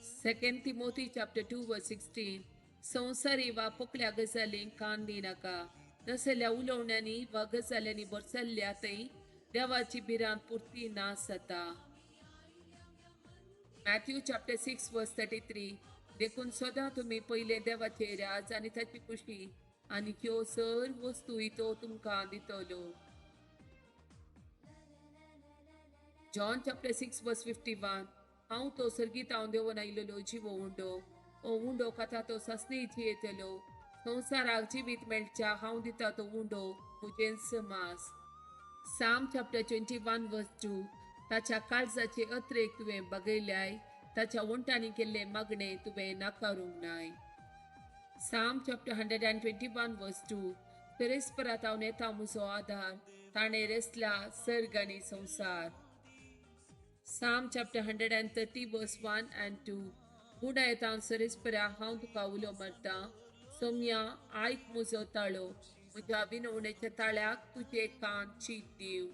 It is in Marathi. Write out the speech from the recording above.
2 Timothy chapter 2 verse 16. संसारी वा पोकळ्या गजालींक कान दिनाका, नसल्या उलोवण्यांनी वा गजाल्यांनी भरसल्ल्यातय देवाची भिरांत पुर्ती नास जाता. Matthew chapter 6 verse 33. देखून सदां तुम्ही पहिले देवाचे राज आणि ताची खुशी आणि ह्यो सर्व वस्तू तो तुमकां दितलो. John chapter 6 verse 51. हांव तो सर्गीत हांव देवन आयिल्लो जिवो उंडो, ओ उंडो खाता तो सासणेची येतलो. संवसाराक जिवीत मेळच्या हांव दिता तो उंडो म्हजें समास. Psalm chapter 21 verse 2. ताच्या काळजाचे अत्रेक तुवें बगयल्याय, ताच्या वंटांनी केल्ले मागणे तुवें नाकारूंक नाय. Psalm chapter 121 verse 2. परस्परात हांव नेता म्हजो आधार, ताणें रेसला सर्ग आनी संवसार. Psalm chapter 130 verse 1 and 2. बुडा येता सरस्परा हांव तुका उलो मारता, सौम्या आयक म्हजो ताळो, म्हज्या विनवणेच्या ताळ्याक तुजे कान चीत दिव.